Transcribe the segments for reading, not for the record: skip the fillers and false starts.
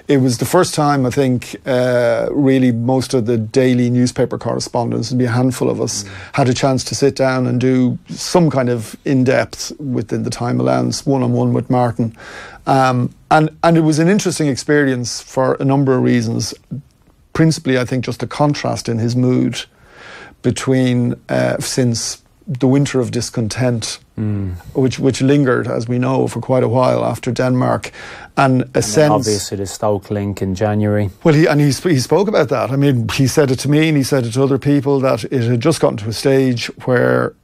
it was the first time, I think, really most of the daily newspaper correspondents, there'd be a handful of us, had a chance to sit down and do some kind of in-depth, within the time allowance, one-on-one with Martin. And it was an interesting experience for a number of reasons. Principally, I think, just the contrast in his mood between since the winter of discontent, which lingered, as we know, for quite a while after Denmark, and sense, obviously the Stoke link in January. Well, he spoke about that. I mean, he said it to me and he said it to other people, that it had just gotten to a stage where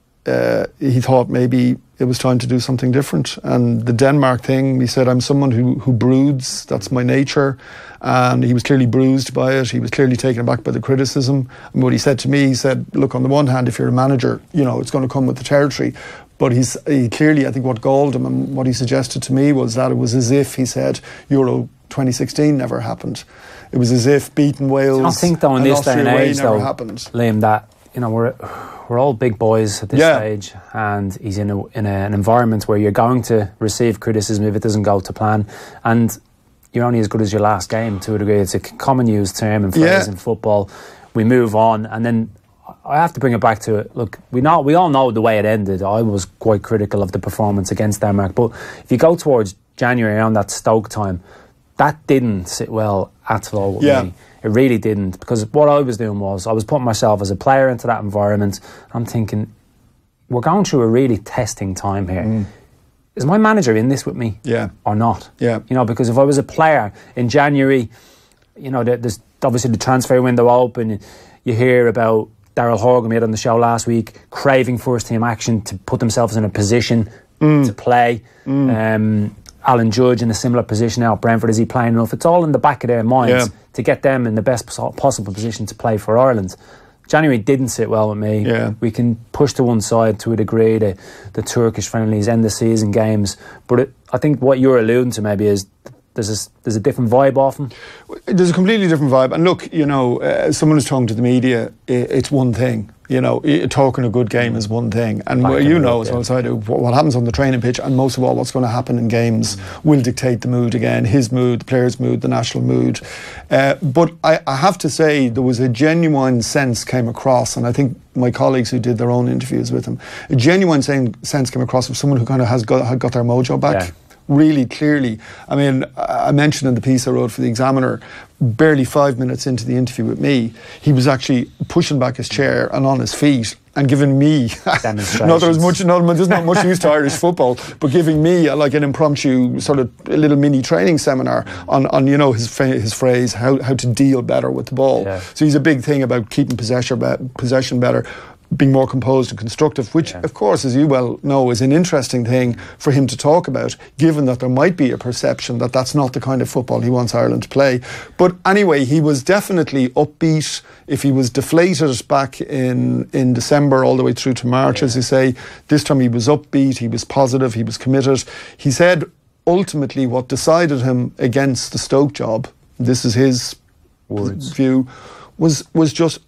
he thought maybe it was time to do something different. And the Denmark thing, he said, I'm someone who broods, that's my nature. And he was clearly bruised by it. He was clearly taken aback by the criticism. And what he said to me, he said, look, on the one hand, if you're a manager, it's going to come with the territory. But he clearly, I think what galled him and what he suggested to me was that it was as if, he said, Euro 2016 never happened. It was as if beating Wales, I think, though, in this day and age, never happened. Liam, that we're all big boys at this stage, and he's in an environment where you're going to receive criticism if it doesn't go to plan, and you're only as good as your last game, to a degree. It's a common used term and phrase in football. We move on, and then I have to bring it back to it. Look, we all know the way it ended. I was quite critical of the performance against Denmark, but if you go towards January, around that Stoke time, that didn't sit well at all with me. It really didn't, because what I was doing was I was putting myself as a player into that environment. I'm thinking, we're going through a really testing time here. Is my manager in this with me or not? Because if I was a player in January, there's obviously the transfer window open. You hear about Daryl Horgan, we had on the show last week, craving first team action to put themselves in a position to play. Alan Judge in a similar position now at Brentford. Is he playing enough? It's all in the back of their minds to get them in the best possible position to play for Ireland. January didn't sit well with me. We can push to one side to a degree, the Turkish friendlies, end the season games, but I think what you're alluding to maybe is there's a different vibe off him. There's a completely different vibe. And look, someone who's talking to the media, it's one thing. Talking a good game is one thing. And as well as I do, what happens on the training pitch, and most of all what's going to happen in games, will dictate the mood again, his mood, the players' mood, the national mood. But I have to say, there was a genuine sense came across, and I think my colleagues who did their own interviews with him, a genuine sense came across of someone who kind of had got their mojo back. Really clearly. I mean, I mentioned in the piece I wrote for the Examiner, barely 5 minutes into the interview with me, he was actually pushing back his chair and on his feet and giving me there's not much use to Irish football, but giving me like an impromptu sort of a little mini training seminar on his phrase, how to deal better with the ball. So he's a big thing about keeping possession better, being more composed and constructive, which of course, as you well know, is an interesting thing for him to talk about, given that there might be a perception that that's not the kind of football he wants Ireland to play. But anyway, he was definitely upbeat. If he was deflated back in December all the way through to March, as you say, this time he was upbeat, he was positive, he was committed. He said ultimately what decided him against the Stoke job, this is his view, was just,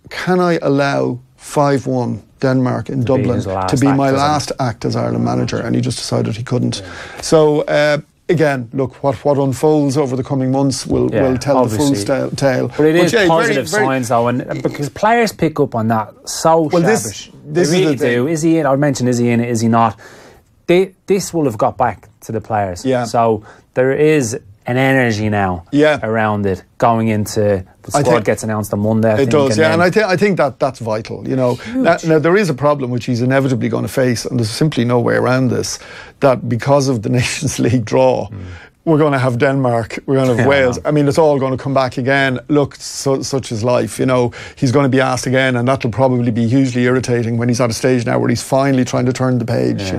can I allow 5-1 Denmark in Dublin to be my last act as Ireland manager, and he just decided he couldn't. So again, look, what unfolds over the coming months will tell the full tale. But it is positive signs though, and because players pick up on that so sharpish. This they really do. Is he in? I mentioned, is he in it? Is he not? This will have got back to the players. So there is an energy now around it going into the squad gets announced on Monday. It does, and I think that's vital. Now there is a problem which he's inevitably going to face, and there's simply no way around this, that because of the Nations League draw, we're going to have Denmark, we're going to have Wales. I mean, it's all going to come back again. Look, such is life. He's going to be asked again, and that'll probably be hugely irritating when he's at a stage now where he's finally trying to turn the page.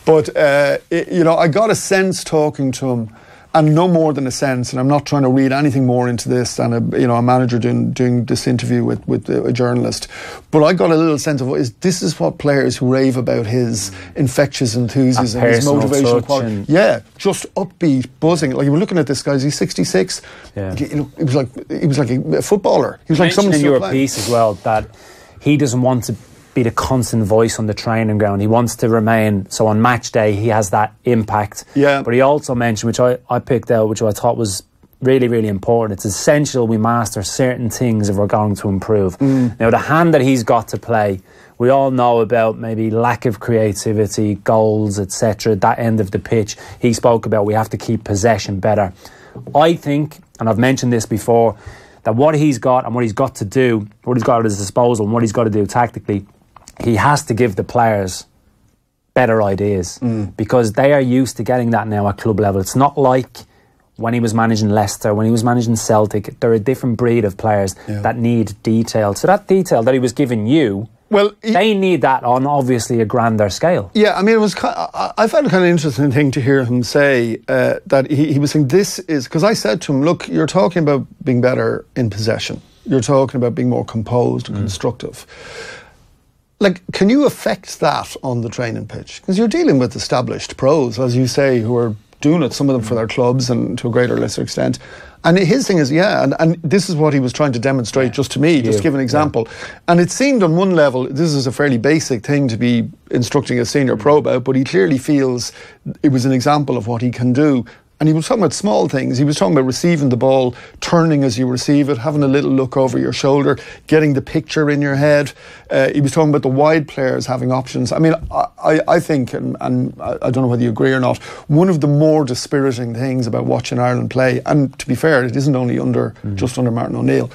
But I got a sense talking to him, and no more than a sense, and I'm not trying to read anything more into this than a manager doing this interview with a journalist, but I got a little sense of this is what players who rave about his infectious enthusiasm, his motivational quality. Just upbeat, buzzing. Like, you were looking at this guy, he's 66. He was like a footballer. He was like someone. In your piece as well, that he doesn't want to be the constant voice on the training ground. He wants to remain, so on match day he has that impact. But he also mentioned, which I picked out, which I thought was really, really important. It's essential we master certain things if we're going to improve. Now, the hand that he's got to play, we all know about maybe lack of creativity, goals, etc., that end of the pitch. He spoke about we have to keep possession better. I think, and I've mentioned this before, that what he's got and what he's got to do, what he's got at his disposal and what he's got to do tactically, he has to give the players better ideas because they are used to getting that now at club level. It's not like when he was managing Leicester, when he was managing Celtic. They're a different breed of players that need detail. So that detail that he was giving you, well, they need that on obviously a grander scale. Yeah, I mean, it was. I found it kind of interesting thing to hear him say that he was saying this is, because I said to him, look, you're talking about being better in possession. You're talking about being more composed and constructive. Like, can you affect that on the training pitch? Because you're dealing with established pros, as you say, who are doing it, some of them for their clubs and to a greater or lesser extent. And his thing is, and this is what he was trying to demonstrate just to me, just to give an example. And it seemed on one level, this is a fairly basic thing to be instructing a senior pro about, but he clearly feels it was an example of what he can do. And he was talking about small things. He was talking about receiving the ball, turning as you receive it, having a little look over your shoulder, getting the picture in your head. He was talking about the wide players having options. I mean, I think, and I don't know whether you agree or not, one of the more dispiriting things about watching Ireland play, and to be fair, it isn't only just under Martin O'Neill,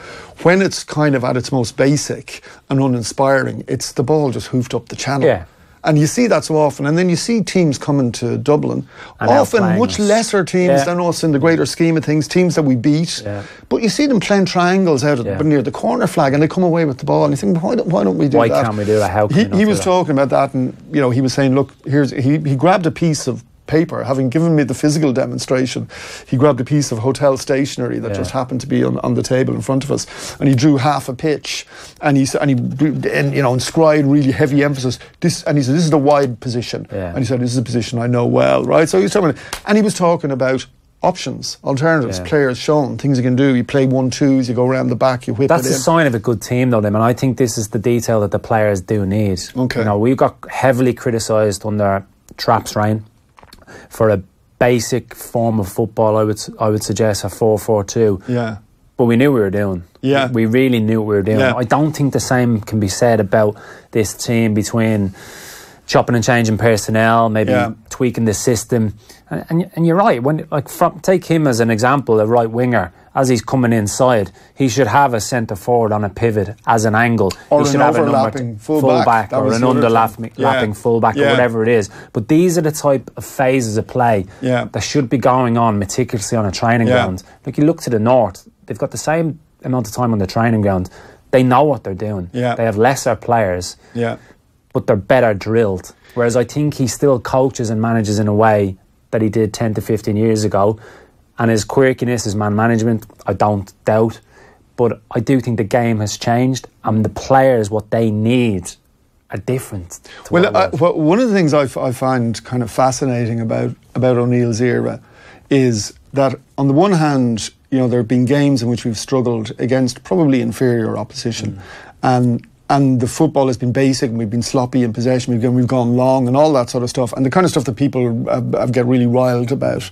when it's kind of at its most basic and uninspiring, it's the ball just hoofed up the channel. Yeah. And you see that so often. And then you see teams coming to Dublin, and often much lesser teams than us in the greater scheme of things, teams that we beat. Yeah. But you see them playing triangles out near the corner flag and they come away with the ball. And you think, why don't we do that? Why can't we do that? How can he was talking about that, and he was saying, look, he grabbed a piece of paper, having given me the physical demonstration. He grabbed a piece of hotel stationery that just happened to be on the table in front of us, and he drew half a pitch, and he inscribed really heavy emphasis. He said, this is the wide position, and he said, this is a position I know well, right? So he was talking about options, alternatives, players shown, things you can do. You play 1-2s, you go around the back, you whip it in. That's a sign of a good team, though, and I think this is the detail that the players do need. Okay. We got heavily criticised under Trapp's reign for a basic form of football. I would suggest a 4-4-2. Yeah. But we knew what we were doing. Yeah. We really knew what we were doing. Yeah. I don't think the same can be said about this team, between chopping and changing personnel, maybe tweaking the system. And you're right. Take him as an example, a right winger. As he's coming inside, he should have a centre forward on a pivot as an angle. Or he should an have overlapping fullback or an underlapping fullback or whatever it is. But these are the type of phases of play that should be going on meticulously on a training ground. Like, you look to the north, they've got the same amount of time on the training ground. They know what they're doing. Yeah. They have lesser players, but they're better drilled. Whereas I think he still coaches and manages in a way that he did 10 to 15 years ago. And his quirkiness, his man management, I don't doubt. But I do think the game has changed, and the players, what they need, are different. One of the things I find kind of fascinating about O'Neill's era is that, on the one hand, there have been games in which we've struggled against probably inferior opposition, and the football has been basic, and we've been sloppy in possession, we've gone long and all that sort of stuff, and the kind of stuff that people get really riled about.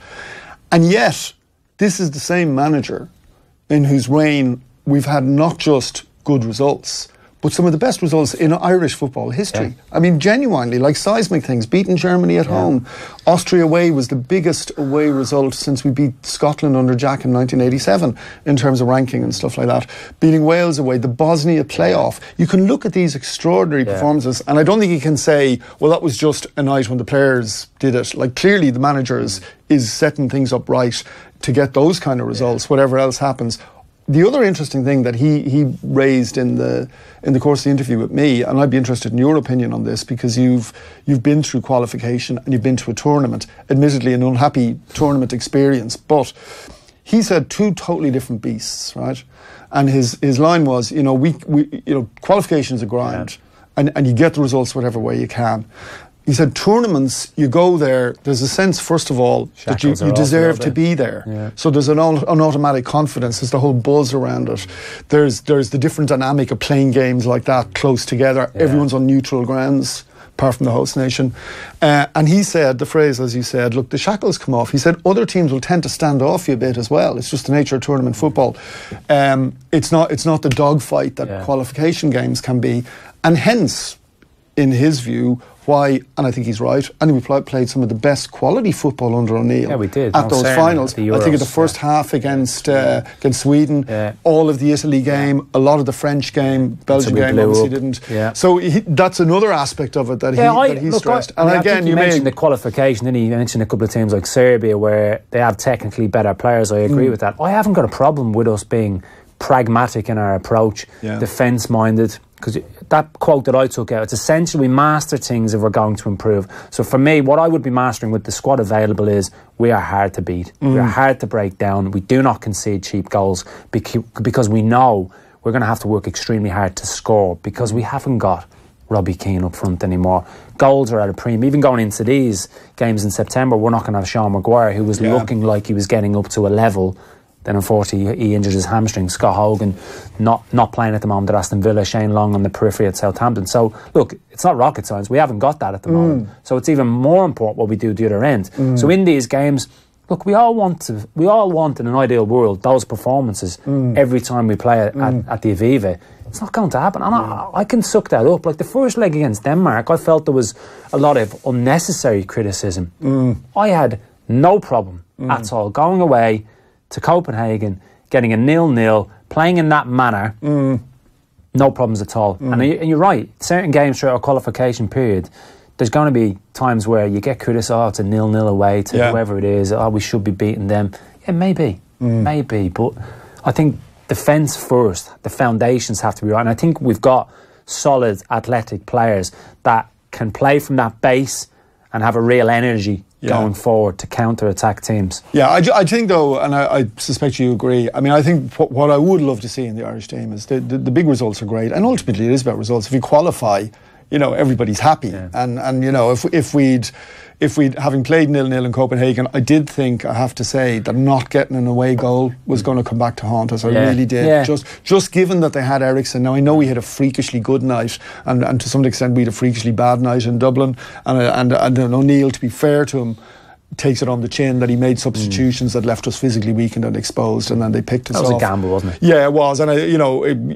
And yet, this is the same manager in whose reign we've had not just good results, but some of the best results in Irish football history. Yeah. I mean, genuinely, like seismic things, beating Germany at home. Austria away was the biggest away result since we beat Scotland under Jack in 1987 in terms of ranking and stuff like that. Beating Wales away, the Bosnia playoff. You can look at these extraordinary performances, and I don't think you can say, well, that was just a night when the players did it. Like, clearly the manager is setting things up right to get those kind of results, whatever else happens. The other interesting thing that he raised in the course of the interview with me, and I'd be interested in your opinion on this, because you've been through qualification and you've been to a tournament, admittedly an unhappy tournament experience, but he said two totally different beasts, right? And his line was, qualification is a grind, and you get the results whatever way you can. He said, tournaments, you go there, there's a sense, first of all, that you deserve to be there. Yeah. So there's an automatic confidence, there's the whole buzz around it. There's the different dynamic of playing games like that close together. Yeah. Everyone's on neutral grounds, apart from the host nation. And he said, the phrase, as you said, look, the shackles come off. He said other teams will tend to stand off you a bit as well. It's just the nature of tournament football. It's not the dogfight that qualification games can be. And hence, in his view, why, and I think he's right, and we played some of the best quality football under O'Neill. Yeah, we did. At those finals. I think at the first half against Sweden, all of the Italy game, a lot of the French game, Belgian game obviously didn't. Yeah. So that's another aspect of it that he stressed. And again, you mentioned the qualification, then he mentioned a couple of teams like Serbia where they have technically better players. I agree with that. I haven't got a problem with us being pragmatic in our approach, defence-minded, because that quote that I took out, it's essentially we master things if we're going to improve. So for me, what I would be mastering with the squad available is we are hard to beat. We are hard to break down. We do not concede cheap goals because we know we're going to have to work extremely hard to score because we haven't got Robbie Keane up front anymore. Goals are at a premium. Even going into these games in September, we're not going to have Sean Maguire, who was looking like he was getting up to a level. Then unfortunately he injured his hamstring. Scott Hogan not playing at the moment at Aston Villa. Shane Long on the periphery at Southampton. So look, it's not rocket science. We haven't got that at the moment. So it's even more important what we do at the other end. So in these games, look, we all want in an ideal world those performances every time we play at the Aviva. It's not going to happen, and I can suck that up. Like the first leg against Denmark, I felt there was a lot of unnecessary criticism. I had no problem at all going away to Copenhagen, getting a 0-0, playing in that manner, no problems at all. And you're right, certain games throughout a qualification period, there's going to be times where you get criticised, it's a 0-0 away to whoever it is, we should be beating them. Yeah, maybe, but I think defence first, the foundations have to be right, and I think we've got solid athletic players that can play from that base and have a real energy going forward to counter-attack teams. Yeah, I think though, and I suspect you agree, I mean, I think what I would love to see in the Irish team is the big results are great, and ultimately it is about results. If you qualify, everybody's happy. And if we'd having played 0-0 in Copenhagen, I did think, I have to say, that not getting an away goal was going to come back to haunt us. I really did. Just given that they had Ericsson. Now I know we had a freakishly good night, and to some extent we had a freakishly bad night in Dublin. And O'Neill, to be fair to him, takes it on the chin that he made substitutions that left us physically weakened and exposed, and then they picked us off. That was a gamble, wasn't it? Yeah, it was. And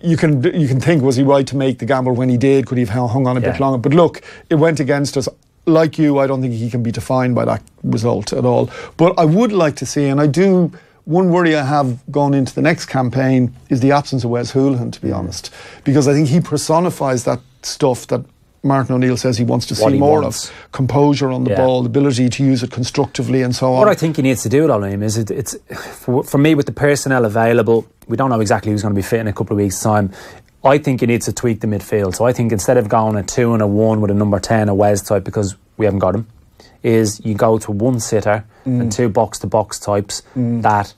you can think, was he right to make the gamble when he did? Could he have hung on a bit longer? But look, it went against us. Like you, I don't think he can be defined by that result at all. But I would like to see, and I do, one worry I have going into the next campaign is the absence of Wes Hoolahan, to be honest. Because I think he personifies that stuff that Martin O'Neill says he wants to see more of. Composure on the ball, the ability to use it constructively and so on. What I think he needs to do, Liam, is it's for me, with the personnel available, we don't know exactly who's going to be fit in a couple of weeks' time. I think he needs to tweak the midfield. So I think instead of going a 2 and a 1 with a number 10, a Wes type, because we haven't got him, is you go to one sitter and 2 box-to-box types that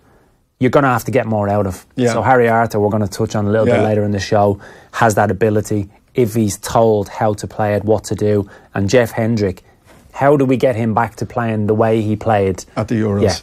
you're going to have to get more out of. So Harry Arthur, we're going to touch on a little bit later in the show, has that ability if he's told how to play it, what to do. And Jeff Hendrick, how do we get him back to playing the way he played at the Euros?